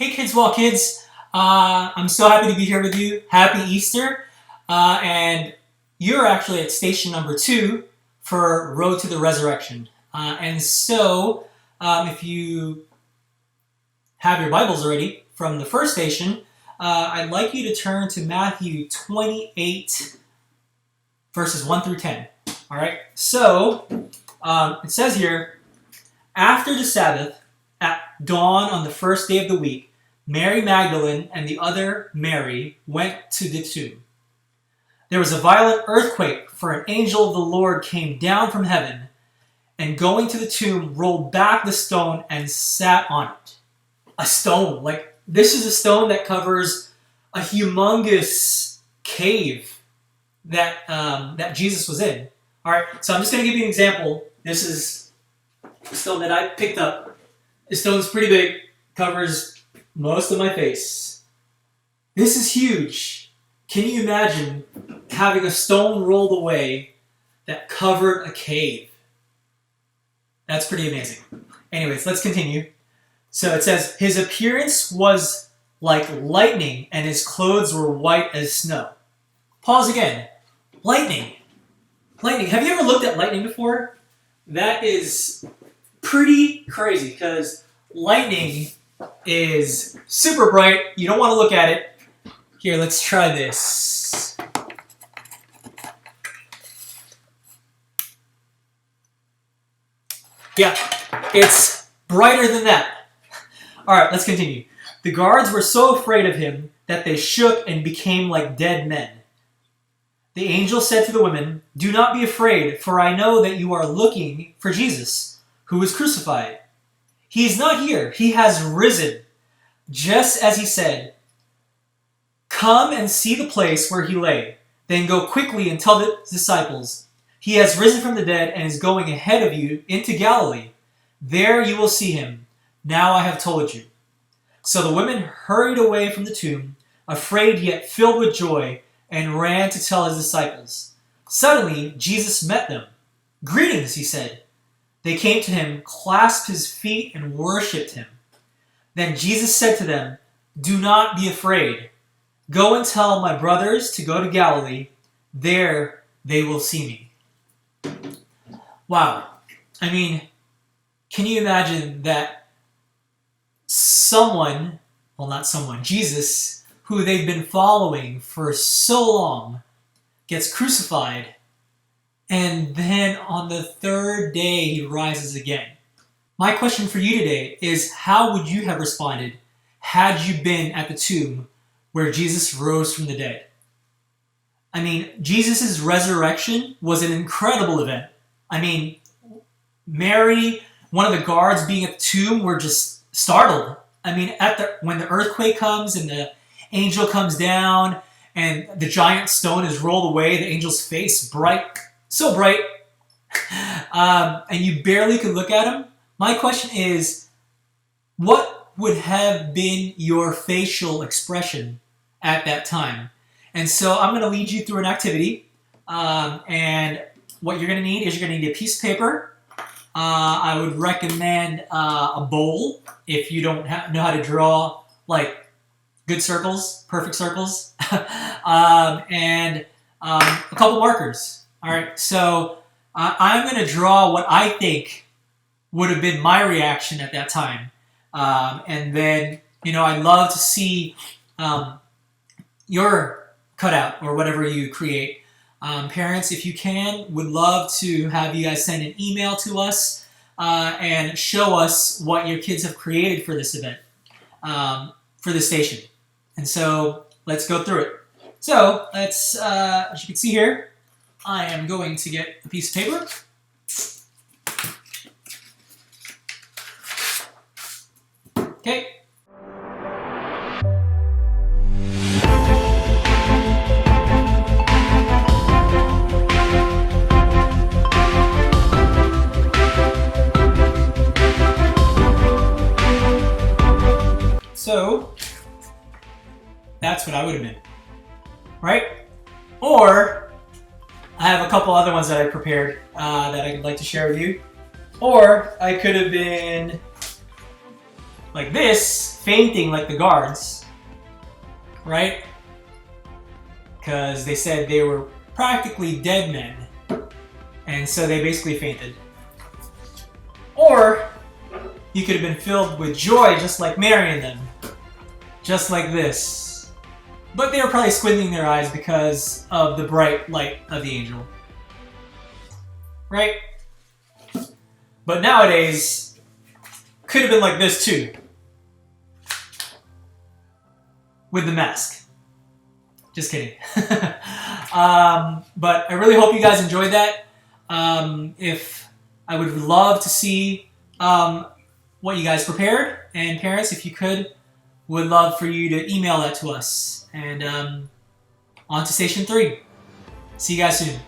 Hey Kids Well Kids, I'm so happy to be here with you. Happy Easter. And you're actually at station number 2 for Road to the Resurrection. If you have your Bibles already from the first station, I'd like you to turn to Matthew 28, verses 1 through 10. All right, so it says here, after the Sabbath, at dawn on the first day of the week, Mary Magdalene and the other Mary went to the tomb. There was a violent earthquake, for an angel of the Lord came down from heaven, and going to the tomb, rolled back the stone and sat on it. A stone, this is a stone that covers a humongous cave that Jesus was in. All right, so I'm just going to give you an example. This is a stone that I picked up. This stone's pretty big, covers most of my face. This is huge. Can you imagine having a stone rolled away that covered a cave? That's pretty amazing. Anyways, let's continue. So it says, his appearance was like lightning, and his clothes were white as snow. Pause again. Lightning. Lightning. Have you ever looked at lightning before? That is pretty crazy, because lightning is super bright. You don't want to look at it. Here, let's try this. Yeah, it's brighter than that. All right, let's continue. The guards were so afraid of him that they shook and became like dead men. The angel said to the women, "Do not be afraid, for I know that you are looking for Jesus, who was crucified. He is not here. He has risen, just as he said. Come and see the place where he lay. Then go quickly and tell the disciples, he has risen from the dead and is going ahead of you into Galilee. There you will see him. Now I have told you." So the women hurried away from the tomb, afraid yet filled with joy, and ran to tell his disciples. Suddenly Jesus met them. "Greetings," he said. They came to him, clasped his feet, and worshipped him. Then Jesus said to them, "Do not be afraid. Go and tell my brothers to go to Galilee. There they will see me." Wow. I mean, can you imagine that Jesus, who they've been following for so long, gets crucified, and then on the third day he rises again. My question for you today is, how would you have responded had you been at the tomb where Jesus rose from the dead? I mean, Jesus' resurrection was an incredible event. I mean, Mary, one of the guards being at the tomb, were just startled. I mean, when the earthquake comes and the angel comes down and the giant stone is rolled away, the angel's face bright, so bright, and you barely could look at him. My question is, what would have been your facial expression at that time? And so I'm going to lead you through an activity, and what you're going to need is you're going to need a piece of paper. I would recommend a bowl if you don't know how to draw good circles, perfect circles, and a couple markers. All right, so I'm going to draw what I think would have been my reaction at that time. And then, I'd love to see your cutout or whatever you create. Parents, if you can, would love to have you guys send an email to us and show us what your kids have created for this event, for this station. And so let's go through it. So let's, as you can see here, I am going to get a piece of paper. Okay. So that's what I would have been, right? Or I have a couple other ones that I prepared that I'd like to share with you. Or I could have been like this, fainting like the guards, right? Because they said they were practically dead men, and so they basically fainted. Or you could have been filled with joy just like Mary and them, just like this. But they were probably squinting their eyes because of the bright light of the angel. Right? But nowadays, could have been like this too. With the mask. Just kidding. But I really hope you guys enjoyed that. If I would love to see what you guys prepared. And parents, if you could, would love for you to email that to us. And on to Station 3. See you guys soon.